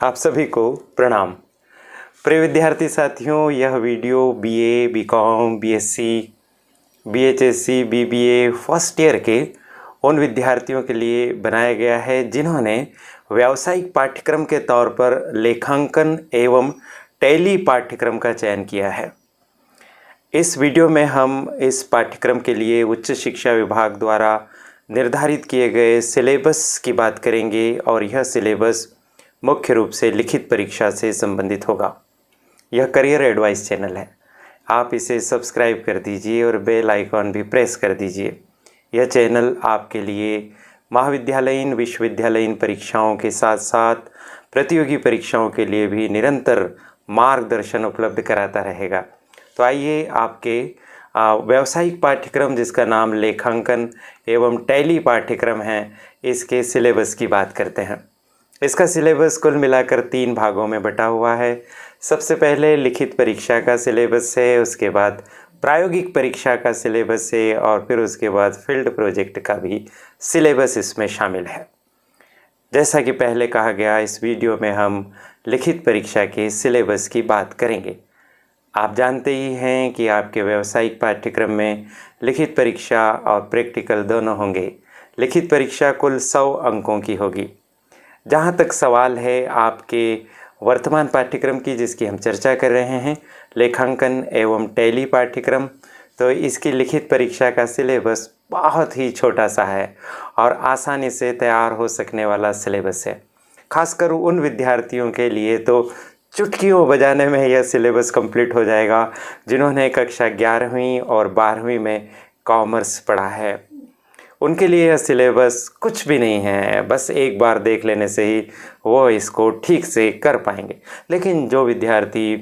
आप सभी को प्रणाम। प्रिय विद्यार्थी साथियों, यह वीडियो बीए, बीकॉम, बीएससी, बीएचएससी, बीबीए फर्स्ट ईयर के उन विद्यार्थियों के लिए बनाया गया है जिन्होंने व्यावसायिक पाठ्यक्रम के तौर पर लेखांकन एवं टैली पाठ्यक्रम का चयन किया है। इस वीडियो में हम इस पाठ्यक्रम के लिए उच्च शिक्षा विभाग द्वारा निर्धारित किए गए सिलेबस की बात करेंगे और यह सिलेबस मुख्य रूप से लिखित परीक्षा से संबंधित होगा। यह करियर एडवाइस चैनल है, आप इसे सब्सक्राइब कर दीजिए और बेल आइकॉन भी प्रेस कर दीजिए। यह चैनल आपके लिए महाविद्यालयीन विश्वविद्यालयीन परीक्षाओं के साथ साथ प्रतियोगी परीक्षाओं के लिए भी निरंतर मार्गदर्शन उपलब्ध कराता रहेगा। तो आइए आपके व्यावसायिक पाठ्यक्रम जिसका नाम लेखांकन एवं टैली पाठ्यक्रम है, इसके सिलेबस की बात करते हैं। इसका सिलेबस कुल मिलाकर 3 भागों में बटा हुआ है। सबसे पहले लिखित परीक्षा का सिलेबस है, उसके बाद प्रायोगिक परीक्षा का सिलेबस है और फिर उसके बाद फील्ड प्रोजेक्ट का भी सिलेबस इसमें शामिल है। जैसा कि पहले कहा गया, इस वीडियो में हम लिखित परीक्षा के सिलेबस की बात करेंगे। आप जानते ही हैं कि आपके व्यावसायिक पाठ्यक्रम में लिखित परीक्षा और प्रैक्टिकल दोनों होंगे। लिखित परीक्षा कुल 100 अंकों की होगी। जहाँ तक सवाल है आपके वर्तमान पाठ्यक्रम की जिसकी हम चर्चा कर रहे हैं, लेखांकन एवं टैली पाठ्यक्रम, तो इसकी लिखित परीक्षा का सिलेबस बहुत ही छोटा सा है और आसानी से तैयार हो सकने वाला सिलेबस है। खासकर उन विद्यार्थियों के लिए तो चुटकियों बजाने में यह सिलेबस कंप्लीट हो जाएगा जिन्होंने कक्षा 11वीं और 12वीं में कॉमर्स पढ़ा है। उनके लिए यह सिलेबस कुछ भी नहीं है, बस एक बार देख लेने से ही वो इसको ठीक से कर पाएंगे। लेकिन जो विद्यार्थी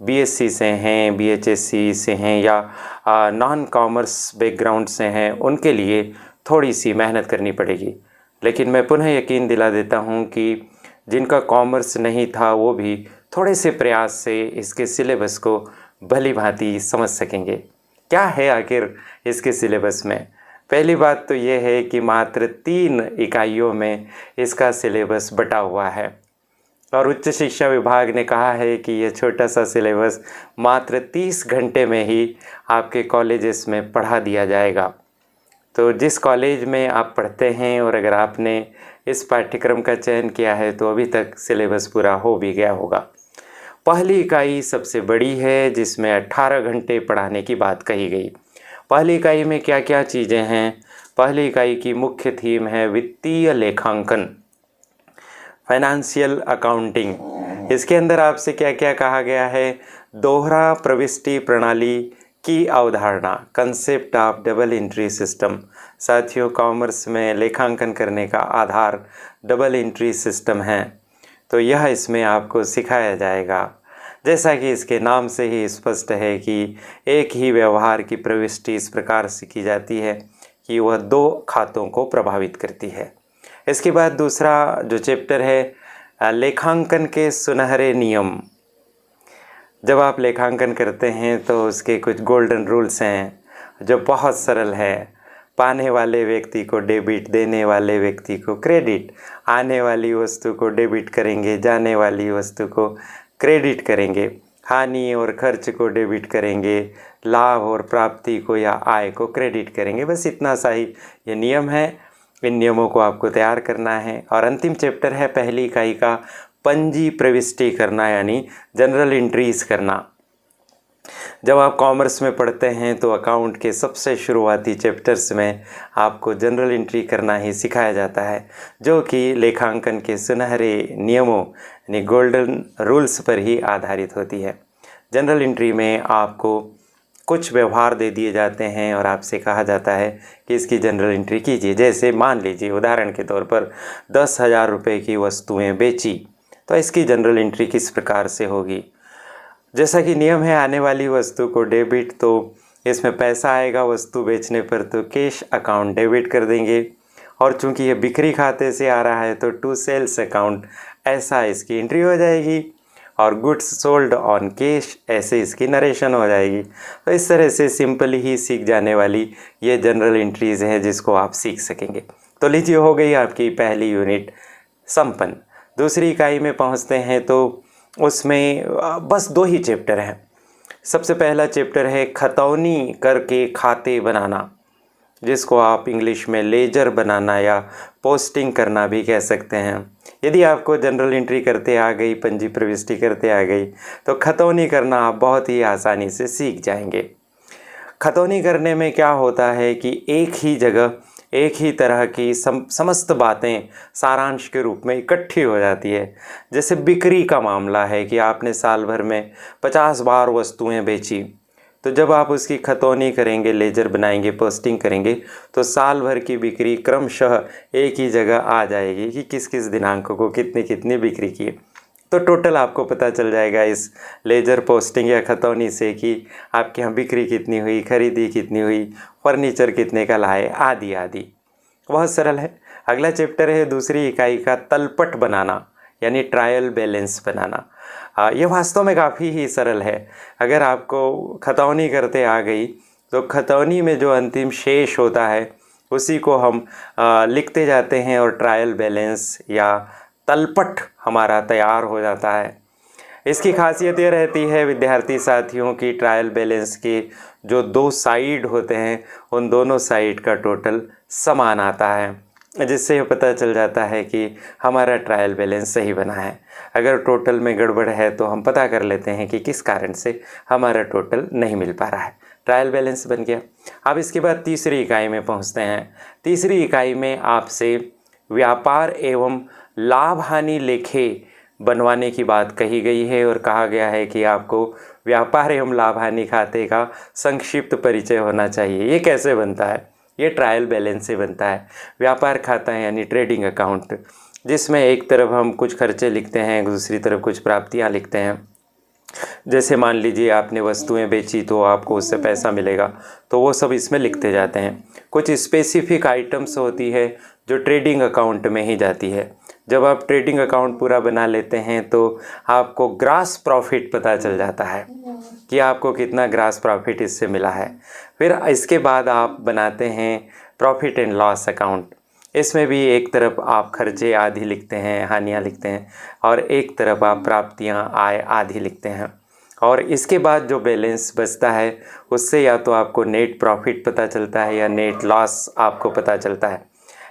बीएससी से हैं, बीएचएससी से हैं या नॉन कॉमर्स बैकग्राउंड से हैं, उनके लिए थोड़ी सी मेहनत करनी पड़ेगी। लेकिन मैं पुनः यकीन दिला देता हूँ कि जिनका कॉमर्स नहीं था वो भी थोड़े से प्रयास से इसके सिलेबस को भली भांति समझ सकेंगे। क्या है आखिर इसके सिलेबस में? पहली बात तो ये है कि मात्र 3 इकाइयों में इसका सिलेबस बटा हुआ है और उच्च शिक्षा विभाग ने कहा है कि यह छोटा सा सिलेबस मात्र 30 घंटे में ही आपके कॉलेजेस में पढ़ा दिया जाएगा। तो जिस कॉलेज में आप पढ़ते हैं और अगर आपने इस पाठ्यक्रम का चयन किया है तो अभी तक सिलेबस पूरा हो भी गया होगा। पहली इकाई सबसे बड़ी है जिसमें 18 घंटे पढ़ाने की बात कही गई। पहली इकाई में क्या क्या चीज़ें हैं? पहली इकाई की मुख्य थीम है वित्तीय लेखांकन, फाइनेंशियल अकाउंटिंग। इसके अंदर आपसे क्या क्या कहा गया है? दोहरा प्रविष्टि प्रणाली की अवधारणा, concept of double entry system. साथियों, कॉमर्स में लेखांकन करने का आधार डबल एंट्री सिस्टम है, तो यह इसमें आपको सिखाया जाएगा। जैसा कि इसके नाम से ही स्पष्ट है कि एक ही व्यवहार की प्रविष्टि इस प्रकार से की जाती है कि वह 2 खातों को प्रभावित करती है। इसके बाद दूसरा जो चैप्टर है लेखांकन के सुनहरे नियम। जब आप लेखांकन करते हैं तो उसके कुछ गोल्डन रूल्स हैं जो बहुत सरल है। पाने वाले व्यक्ति को डेबिट, देने वाले व्यक्ति को क्रेडिट, आने वाली वस्तु को डेबिट करेंगे, जाने वाली वस्तु को क्रेडिट करेंगे, हानि और खर्च को डेबिट करेंगे, लाभ और प्राप्ति को या आय को क्रेडिट करेंगे। बस इतना सा ही ये नियम है। इन नियमों को आपको तैयार करना है। और अंतिम चैप्टर है पहली इकाई का पंजी प्रविष्टि करना, यानी जनरल एंट्रीज करना। जब आप कॉमर्स में पढ़ते हैं तो अकाउंट के सबसे शुरुआती चैप्टर्स में आपको जनरल एंट्री करना ही सिखाया जाता है, जो कि लेखांकन के सुनहरे नियमों यानी गोल्डन रूल्स पर ही आधारित होती है। जनरल एंट्री में आपको कुछ व्यवहार दे दिए जाते हैं और आपसे कहा जाता है कि इसकी जनरल एंट्री कीजिए। जैसे मान लीजिए उदाहरण के तौर पर 10,000 रुपये की वस्तुएँ बेची, तो इसकी जनरल एंट्री किस प्रकार से होगी? जैसा कि नियम है आने वाली वस्तु को डेबिट, तो इसमें पैसा आएगा वस्तु बेचने पर तो कैश अकाउंट डेबिट कर देंगे। और चूंकि ये बिक्री खाते से आ रहा है तो टू सेल्स अकाउंट, ऐसा इसकी एंट्री हो जाएगी। और गुड्स सोल्ड ऑन कैश, ऐसे इसकी नरेशन हो जाएगी। तो इस तरह से सिंपली ही सीख जाने वाली ये जनरल एंट्रीज़ हैं जिसको आप सीख सकेंगे। तो लीजिए, हो गई आपकी पहली यूनिट संपन्न। दूसरी इकाई में पहुंचते हैं तो उसमें बस 2 ही चैप्टर हैं। सबसे पहला चैप्टर है खतौनी करके खाते बनाना, जिसको आप इंग्लिश में लेजर बनाना या पोस्टिंग करना भी कह सकते हैं। यदि आपको जनरल एंट्री करते आ गई, पंजी प्रविष्टि करते आ गई, तो खतौनी करना आप बहुत ही आसानी से सीख जाएंगे। खतौनी करने में क्या होता है कि एक ही जगह एक ही तरह की समस्त बातें सारांश के रूप में इकट्ठी हो जाती है। जैसे बिक्री का मामला है कि आपने साल भर में 50 बार वस्तुएं बेची, तो जब आप उसकी खतौनी करेंगे, लेजर बनाएंगे, पोस्टिंग करेंगे, तो साल भर की बिक्री क्रमशः एक ही जगह आ जाएगी कि किस किस दिनांक को कितनी कितनी बिक्री की। तो टोटल आपको पता चल जाएगा इस लेजर पोस्टिंग या खतौनी से कि आपके यहाँ बिक्री कितनी हुई, खरीदी कितनी हुई, फर्नीचर कितने का लाए, आदि आदि। बहुत सरल है। अगला चैप्टर है दूसरी इकाई का तलपट बनाना, यानी ट्रायल बैलेंस बनाना। यह वास्तव में काफ़ी ही सरल है। अगर आपको खतौनी करते आ गई तो खतौनी में जो अंतिम शेष होता है उसी को हम लिखते जाते हैं और ट्रायल बैलेंस या तलपट हमारा तैयार हो जाता है। इसकी खासियत ये रहती है विद्यार्थी साथियों की ट्रायल बैलेंस के जो 2 साइड होते हैं उन दोनों साइड का टोटल समान आता है, जिससे पता चल जाता है कि हमारा ट्रायल बैलेंस सही बना है। अगर टोटल में गड़बड़ है तो हम पता कर लेते हैं कि किस कारण से हमारा टोटल नहीं मिल पा रहा है। ट्रायल बैलेंस बन गया। अब इसके बाद तीसरी इकाई में पहुंचते हैं। तीसरी इकाई में आपसे व्यापार एवं लाभ हानि लेखे बनवाने की बात कही गई है और कहा गया है कि आपको व्यापार एवं लाभ हानि खाते का संक्षिप्त परिचय होना चाहिए। ये कैसे बनता है? ये ट्रायल बैलेंस से बनता है। व्यापार खाता है यानी ट्रेडिंग अकाउंट, जिसमें एक तरफ हम कुछ खर्चे लिखते हैं, दूसरी तरफ कुछ प्राप्तियां लिखते हैं। जैसे मान लीजिए आपने वस्तुएं बेची तो आपको उससे पैसा मिलेगा, तो वो सब इसमें लिखते जाते हैं। कुछ स्पेसिफिक आइटम्स होती है जो ट्रेडिंग अकाउंट में ही जाती है। जब आप ट्रेडिंग अकाउंट पूरा बना लेते हैं तो आपको ग्रास प्रॉफिट पता चल जाता है कि आपको कितना ग्रास प्रॉफिट इससे मिला है। फिर इसके बाद आप बनाते हैं प्रॉफिट एंड लॉस अकाउंट। इसमें भी एक तरफ आप खर्चे आधी लिखते हैं, हानियाँ लिखते हैं, और एक तरफ आप प्राप्तियाँ, आय आधी लिखते हैं। और इसके बाद जो बैलेंस बचता है उससे या तो आपको नेट प्रॉफिट पता चलता है या नेट लॉस आपको पता चलता है।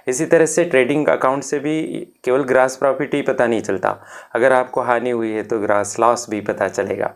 इसी तरह से ट्रेडिंग अकाउंट से भी केवल ग्रास प्रॉफिट ही पता नहीं चलता, अगर आपको हानि हुई है तो ग्रास लॉस भी पता चलेगा।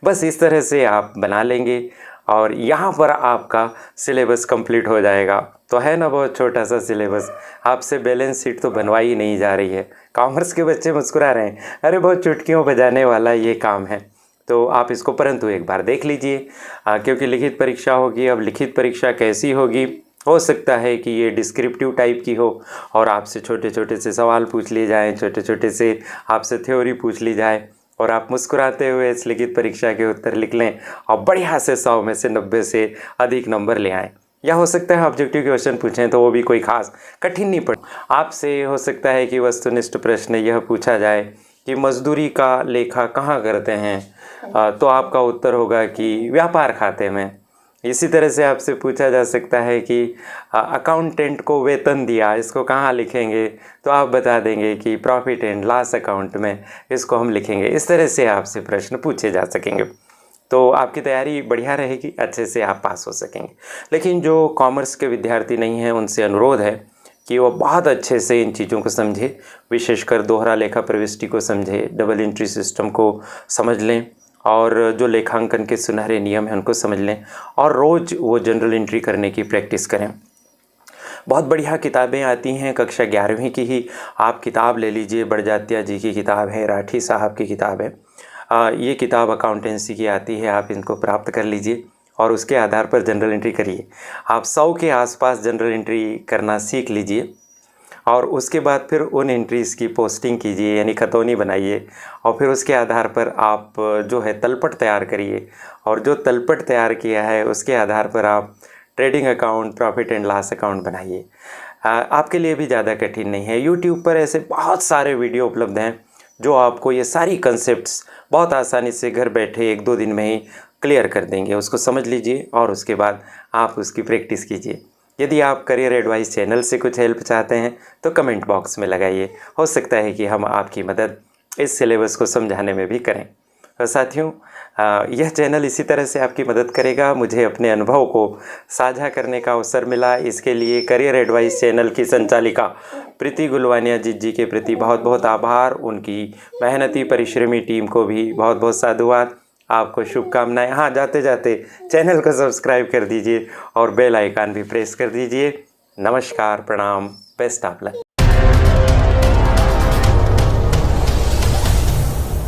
बस इस तरह से आप बना लेंगे और यहाँ पर आपका सिलेबस कंप्लीट हो जाएगा। तो है ना बहुत छोटा सा सिलेबस, आपसे बैलेंस शीट तो बनवाई नहीं जा रही है। कॉमर्स के बच्चे मुस्कुरा रहे हैं, अरे बहुत चुटकियों बजाने वाला ये काम है। तो आप इसको परंतु एक बार देख लीजिए, क्योंकि लिखित परीक्षा होगी। अब लिखित परीक्षा कैसी होगी? हो सकता है कि ये डिस्क्रिप्टिव टाइप की हो और आपसे छोटे छोटे से सवाल पूछ लिए जाएँ, छोटे छोटे से आपसे थ्योरी पूछ ली जाए और आप मुस्कुराते हुए इस लिखित परीक्षा के उत्तर लिख लें और बढ़िया से 100 में से 90 से अधिक नंबर ले आएँ। या हो सकता है ऑब्जेक्टिव क्वेश्चन पूछें तो वो भी कोई खास कठिन नहीं पड़े। आपसे हो सकता है कि वस्तुनिष्ठ प्रश्न यह पूछा जाए कि मजदूरी का लेखा कहाँ करते हैं, तो आपका उत्तर होगा कि व्यापार खाते में। इसी तरह से आपसे पूछा जा सकता है कि अकाउंटेंट को वेतन दिया, इसको कहाँ लिखेंगे, तो आप बता देंगे कि प्रॉफिट एंड लॉस अकाउंट में इसको हम लिखेंगे। इस तरह से आपसे प्रश्न पूछे जा सकेंगे। तो आपकी तैयारी बढ़िया रहेगी, अच्छे से आप पास हो सकेंगे। लेकिन जो कॉमर्स के विद्यार्थी नहीं हैं उनसे अनुरोध है कि वो बहुत अच्छे से इन चीज़ों को समझे, विशेषकर दोहरा लेखा प्रविष्टि को समझे, डबल एंट्री सिस्टम को समझ लें और जो लेखांकन के सुनहरे नियम हैं उनको समझ लें और रोज़ वो जनरल एंट्री करने की प्रैक्टिस करें। बहुत बढ़िया किताबें आती हैं, कक्षा 11वीं की ही आप किताब ले लीजिए, बड़जात्या जी की किताब है, राठी साहब की किताब है। ये किताब अकाउंटेंसी की आती है, आप इनको प्राप्त कर लीजिए और उसके आधार पर जनरल एंट्री करिए। आप 100 के आसपास जनरल एंट्री करना सीख लीजिए और उसके बाद फिर उन एंट्रीज़ की पोस्टिंग कीजिए, यानी खतौनी बनाइए और फिर उसके आधार पर आप जो है तलपट तैयार करिए और जो तलपट तैयार किया है उसके आधार पर आप trading account, profit and loss account बनाइए। आपके लिए भी ज़्यादा कठिन नहीं है। यूट्यूब पर ऐसे बहुत सारे वीडियो उपलब्ध हैं जो आपको ये सारी कंसेप्ट्स बहुत आसानी से घर बैठे 1-2 दिन में ही क्लियर कर देंगे। उसको समझ लीजिए और उसके बाद आप उसकी प्रैक्टिस कीजिए। यदि आप करियर एडवाइस चैनल से कुछ हेल्प चाहते हैं तो कमेंट बॉक्स में लगाइए, हो सकता है कि हम आपकी मदद इस सिलेबस को समझाने में भी करें। और साथियों, यह चैनल इसी तरह से आपकी मदद करेगा। मुझे अपने अनुभव को साझा करने का अवसर मिला, इसके लिए करियर एडवाइस चैनल की संचालिका प्रीति गुलवानिया जी के प्रति बहुत बहुत आभार। उनकी मेहनती परिश्रमी टीम को भी बहुत बहुत साधुवाद। आपको शुभकामनाएं। हाँ, जाते जाते चैनल को सब्सक्राइब कर दीजिए और बेल आइकन भी प्रेस कर दीजिए। नमस्कार, प्रणाम, बेस्ट ऑफ लक।